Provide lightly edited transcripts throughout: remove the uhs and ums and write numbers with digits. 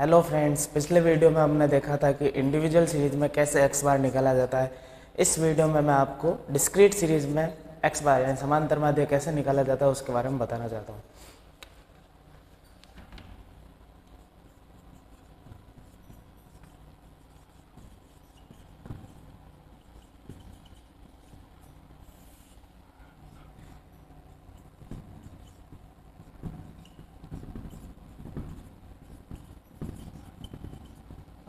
Hello friends, पिछले video में हमने देखा था कि इंडिविजुअल सीरीज में कैसे एक्स बार निकाला जाता है। इस वीडियो में मैं आपको डिस्क्रीट सीरीज में एक्स बार यानी समांतर माध्य कैसे निकाला जाता है उसके बारे में बताना चाहता हूँ।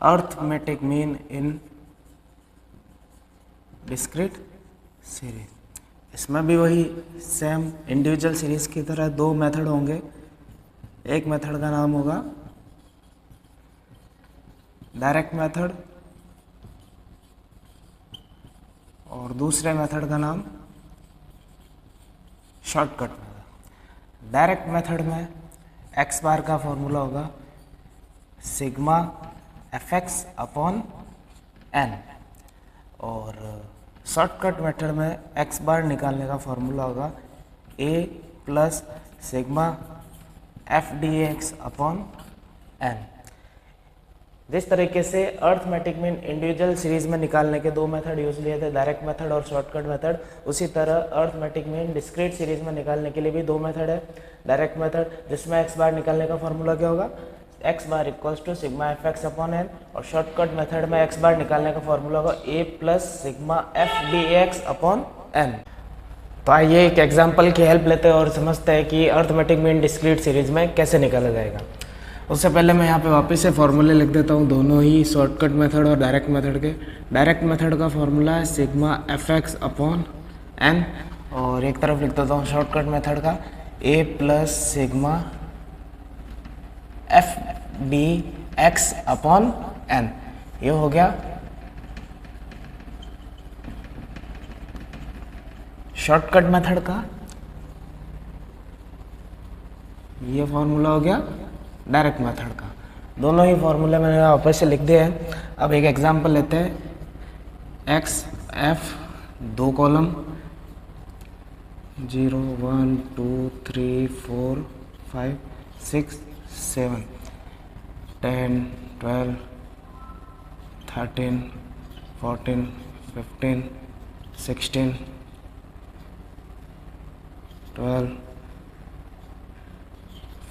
Arithmetic mean in discrete series. इसमें भी वही सेम इंडिविजुअल सीरीज की तरह दो मेथड होंगे। एक मेथड का नाम होगा डायरेक्ट मेथड और दूसरे मेथड का नाम शॉर्टकट मेथड। डायरेक्ट मेथड में एक्स बार का फॉर्मूला होगा sigma F x upon N और शॉर्टकट मेथड में एक्स बार निकालने का फॉर्मूला होगा A plus sigma F D x upon N. जिस तरीके से अर्थमेटिक मीन इंडिविजुअल सीरीज में निकालने के दो मेथड यूज लिए थे, डायरेक्ट मेथड और शॉर्टकट मेथड, उसी तरह अर्थमेटिक मीन डिस्क्रीट सीरीज में निकालने के लिए भी दो मेथड है। डायरेक्ट मेथड जिसमें एक्स बार निकालने का फॉर्मूला क्या होगा, X bar equals to sigma F x upon N, और शॉर्टकट मेथड में एक्स बार निकालने का फॉर्मूला होगा A plus sigma F D x upon N. तो आइए एक एग्जाम्पल की हेल्प लेते हैं और समझते हैं कि अर्थमेटिक मीन डिस्क्रीट सीरीज में कैसे निकाला जाएगा। उससे पहले मैं यहाँ पे वापस से फॉर्मूले लिख देता हूँ, दोनों ही शॉर्टकट मेथड और डायरेक्ट मेथड के। डायरेक्ट मेथड का फॉर्मूला है sigma F x upon N और एक तरफ लिख देता हूँ शॉर्टकट मेथड का A plus sigma F D x upon N. ये हो गया शॉर्टकट मेथड का, ये फॉर्मूला हो गया डायरेक्ट मेथड का। दोनों ही फॉर्मूले मैंने वापस से लिख दिए हैं। अब एक एग्जांपल लेते हैं। एक्स एफ दो कॉलम 0 1 2 3 4 5 6 7 10 12 13 14 15 16 12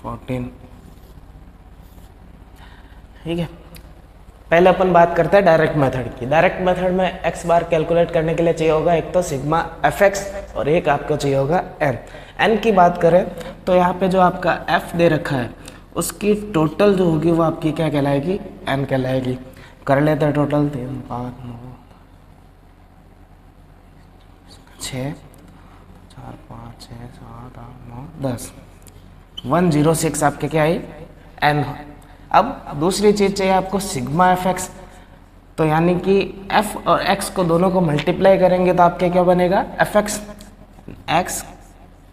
14। ठीक है, पहले अपन बात करते हैं डायरेक्ट मेथड की। डायरेक्ट मेथड में एक्स बार कैलकुलेट करने के लिए चाहिए होगा एक तो सिग्मा एफ एक्स और एक आपको चाहिए होगा एन। एन की बात करें तो यहाँ पे जो आपका एफ दे रखा है उसकी टोटल जो होगी वो आपकी क्या कहलाएगी, एन कहलाएगी। कर लेते हैं टोटल 3 5 9 6 4 5 6 7 8 9 10 106 आपके क्या आई, एन। अब दूसरी चीज़ चाहिए आपको सिग्मा एफ एक्स। तो यानी कि एफ और एक्स को दोनों को मल्टीप्लाई करेंगे तो आपके क्या बनेगा, एफ एक्स। एक्स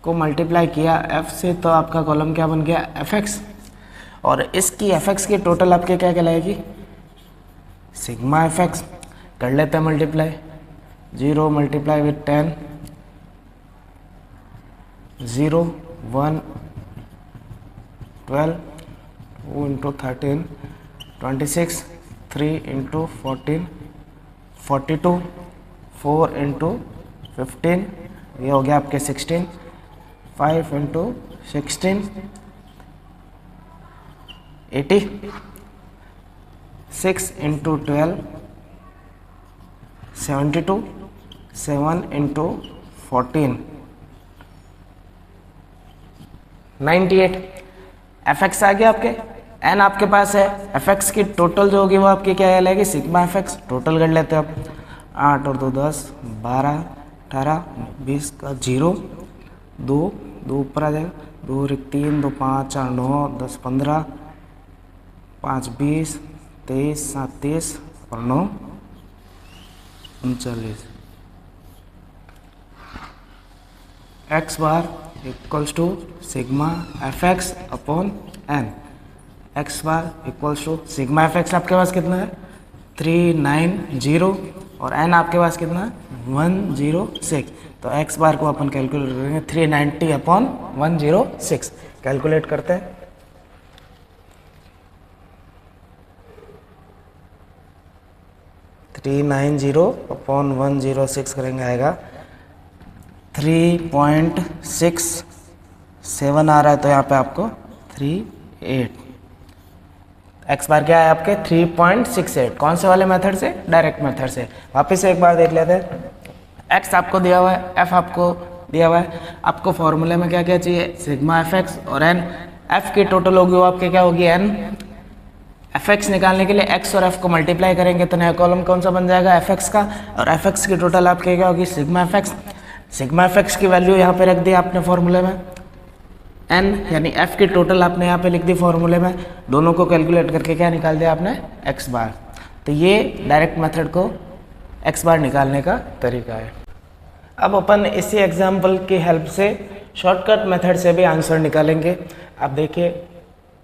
को मल्टीप्लाई किया एफ से तो आपका कॉलम क्या बन गया, एफ एक्स। और इसकी एफ एक्स की टोटल आपके क्या कहलाएगी, सिग्मा एफ एक्स। कर लेते हैं multiply, 0 multiply with 10 0 1 12 2 into 13 26 3 into 14 42 4 into 15, ये हो गया आपके 16 5 into 16 80 6 into 12 72 7 into 14 98। F X आ गया आपके, एन आपके पास है। एफ एक्स की टोटल जो होगी वो आपकी क्या कहलाएगी, सिग्मा एफ एक्स। टोटल कर लेते हैं अब, 8 और 2 10 12 18 20 का 0 2 2 ऊपर आ जाएगा, 2 3 2 5 4 9 10 15 5 20 23 7 30 और 9 39। X bar equals to sigma F x upon n. X bar equals to sigma F x आपके पास कितना है, 390 और एन आपके पास कितना है, 106। तो एक्स बार को अपन कैलकुलेट करेंगे 390 अपॉन 106। कैलकुलेट करते हैं, 390/106 करेंगे आएगा 3.67 आ रहा है, तो यहाँ पे आपको 38 एक्स बार क्या है आपके 3.68। कौन से वाले मेथड से? डायरेक्ट मेथड से। वापस से एक बार देख लेते हैं। एक्स आपको दिया हुआ है, एफ आपको दिया हुआ है, आपको फॉर्मूले में क्या क्या चाहिए? सिग्मा एफ एक्स और एन। एफ की टोटल होगी वो आपके क्या होगी? एन। एफ एक्स निकालने के लिए एक्स और एफ को मल्टीप्लाई करेंगे तो नया कॉलम कौन सा बन जाएगा? एफ एक्स का। और एफ एक्स की टोटल आपके क्या होगी? Sigma F x. Sigma F x की वैल्यू यहाँ पे रख दी आपने फॉर्मूले में, एन यानी एफ की टोटल आपने यहाँ पे लिख दी फॉर्मूले में, दोनों को कैलकुलेट करके क्या निकाल दिया आपने? एक्स बार। तो ये डायरेक्ट मेथड को एक्स बार निकालने का तरीका है। अब अपन इसी एग्जाम्पल की हेल्प से शॉर्टकट मेथड से भी आंसर निकालेंगे। आप देखिए,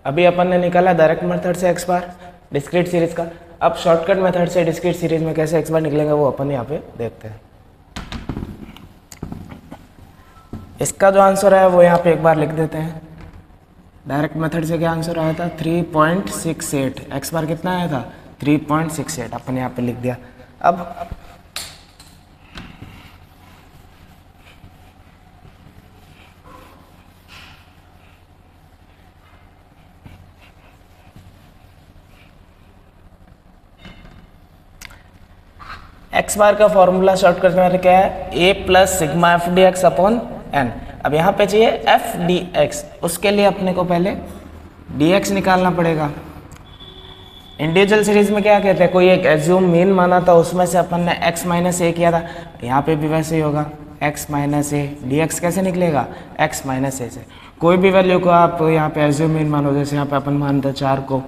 अभी अपन ने निकाला डायरेक्ट मेथड से एक्स बार डिस्क्रीट सीरीज का। अब शॉर्टकट मेथड से डिस्क्रीट सीरीज में कैसे एक्स बार निकलेंगे वो अपन यहाँ पे देखते हैं। इसका जो आंसर है वो यहाँ पे एक बार लिख देते हैं। डायरेक्ट मेथड से क्या आंसर आया था? 3.68। एक्स बार कितना आया था? 3.68 अपन यहाँ पे लिख दिया। अब एक्स बार का फॉर्मूला शॉर्टकट में क्या है? A plus sigma F D x upon N. अब यहाँ पे चाहिए एफ डी एक्स, उसके लिए अपने को पहले डी एक्स निकालना पड़ेगा। इंडिविजुअल सीरीज में क्या कहते हैं? कोई एक एज्यूम मीन माना था, उसमें से अपन ने एक्स माइनस ए किया था, यहाँ पे भी वैसे ही होगा एक्स माइनस ए। डी एक्स कैसे निकलेगा? एक्स माइनस ए से। कोई भी वैल्यू को आप यहाँ पे एज्यूम मीन मानो, जैसे यहाँ पे अपन मानते 4 को,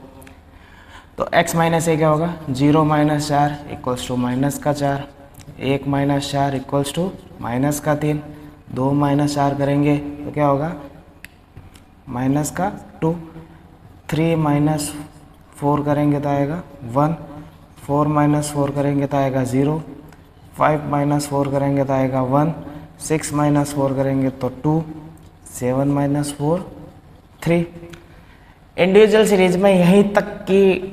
तो x माइनस ए क्या होगा? 0 माइनस 4 इक्वल्स टू माइनस का 4, 1 माइनस 4 इक्वल्स टू माइनस का 3, 2 माइनस 4 करेंगे तो क्या होगा? माइनस का 2, 3 माइनस 4 करेंगे तो आएगा 1, 4 माइनस 4 करेंगे तो आएगा 0, 5 माइनस 4 करेंगे तो आएगा 1, 6 माइनस 4 करेंगे तो 2, 7 माइनस 4 3। इंडिविजुअल सीरीज में यहीं तक की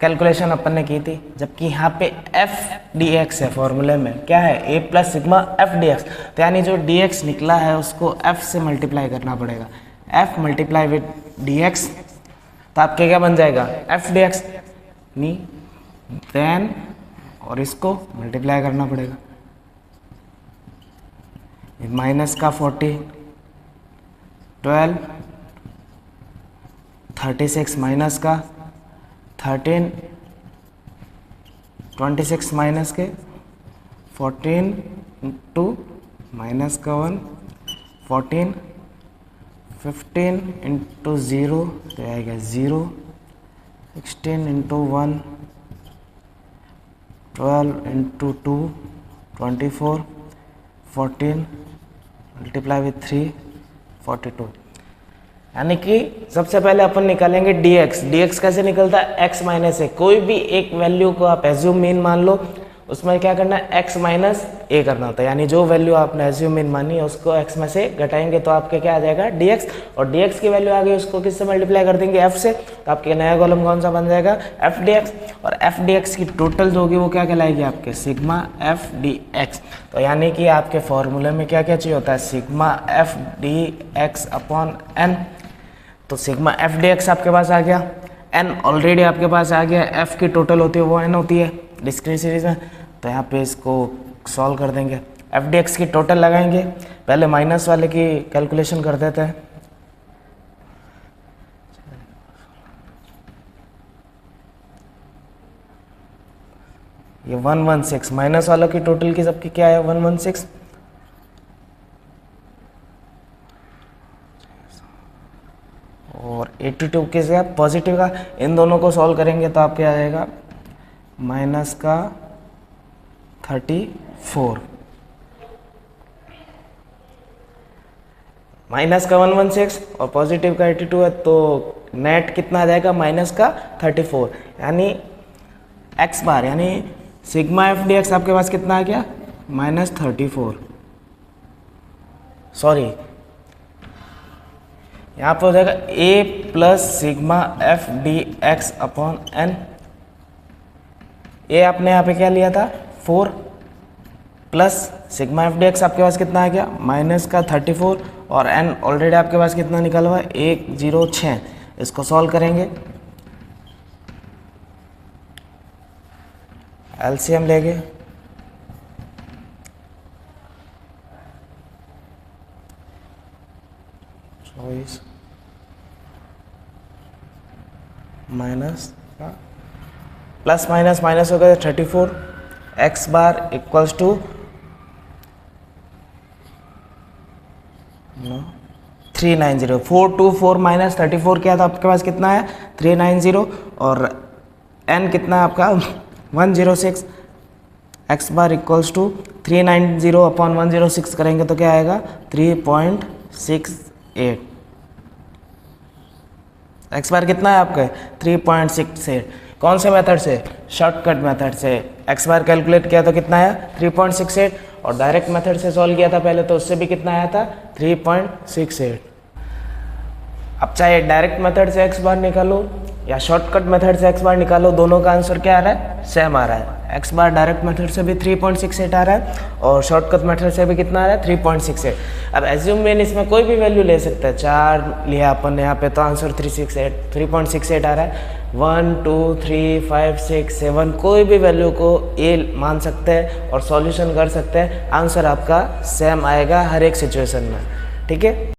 कैलकुलेशन अपन ने की थी, जबकि यहाँ पे एफ डी एक्स है फॉर्मूले में, क्या है? A plus sigma F D X. तो यानी जो डी एक्स निकला है उसको एफ से मल्टीप्लाई करना पड़ेगा। F multiply with D X, तो आपके क्या बन जाएगा? एफ डी एक्स नी देन, और इसको मल्टीप्लाई करना पड़ेगा। माइनस का 40, 12, 36 माइनस का 13, 26 माइनस के 14 इंटू माइनस का 1, 14, 15 इंटू 0 तो आएगा 0, 16 इंटू 1, 12 इंटू 2, 24, 14 मल्टीप्लाई विथ 3, 42। यानी कि सबसे पहले अपन निकालेंगे dx। dx कैसे निकलता है? x माइनस ए। कोई भी एक वैल्यू को आप एज्यूम मीन मान लो, उसमें क्या करना है? x माइनस ए करना होता है। यानी जो वैल्यू आपने एज्यूम मीन मानी है उसको x में से घटाएंगे तो आपके क्या आ जाएगा? dx। और dx की वैल्यू आ गई, उसको किससे मल्टीप्लाई कर देंगे? f से। तो आपके नया कॉलम कौन सा बन जाएगा? F D x. और एफ डी एक्स की टोटल जो होगी वो क्या कहलाएगी? आपके सिग्मा एफ डी एक्स। तो यानी कि आपके फॉर्मूले में क्या क्या चाहिए होता है? Sigma F D x upon N. तो सिग्मा एफ डी एक्स आपके पास आ गया, एन ऑलरेडी आपके पास आ गया, एफ की टोटल होती है वो एन होती है डिस्क्रीट सीरीज में। तो यहाँ पे इसको सॉल्व कर देंगे, एफ डी एक्स की टोटल लगाएंगे। पहले माइनस वाले की कैलकुलेशन कर देते हैं। ये 116 माइनस वालों की टोटल की सबकी क्या है? 116। और 82 किसका? पॉजिटिव का। इन दोनों को सॉल्व करेंगे तो आपके आ जाएगा माइनस का 34, माइनस का 116 और पॉजिटिव का 82 है, तो नेट कितना आ जाएगा? माइनस का 34। यानी एक्स बार यानी सिग्मा एफ डी एक्स आपके पास कितना आ गया? माइनस 34। सॉरी, यहाँ पर हो जाएगा A plus sigma F D x upon N. ए आपने यहाँ पे क्या लिया था 4 plus sigma F D x आपके पास कितना आ गया माइनस का 34 और एन ऑलरेडी आपके पास कितना निकला हुआ है 106। इसको सॉल्व करेंगे, एलसीएम लेंगे, माइनस प्लस माइनस माइनस हो गया 34 x bar equals to 390। 424 minus 34 क्या था आपके पास कितना है 390 और n कितना है आपका 106। X bar equals to 390 upon 106 करेंगे तो क्या आएगा 3.68। एक्स बार कितना है आपका 3.68। कौन से मेथड से शॉर्टकट मेथड से एक्स बार कैलकुलेट किया तो कितना आया 3.68 और डायरेक्ट मेथड से सॉल्व किया था पहले तो उससे भी कितना आया था 3.68। अब चाहे डायरेक्ट मेथड से एक्स बार निकालो या शॉर्टकट मेथड से एक्स बार निकालो, दोनों का आंसर क्या आ रहा है सेम आ रहा है। एक्स बार डायरेक्ट मेथड से भी 3.68 आ रहा है और शॉर्टकट मेथड से भी कितना आ रहा है 3.68। अब एज्यूम में इसमें कोई भी वैल्यू ले सकता है, 4 लिया अपन यहाँ पे तो आंसर 3.68 आ रहा है। 1 2 3 5 6 7 कोई भी वैल्यू को ए मान सकते हैं और सॉल्यूशन कर सकते हैं, आंसर आपका सेम आएगा हर एक सिचुएशन में। ठीक है।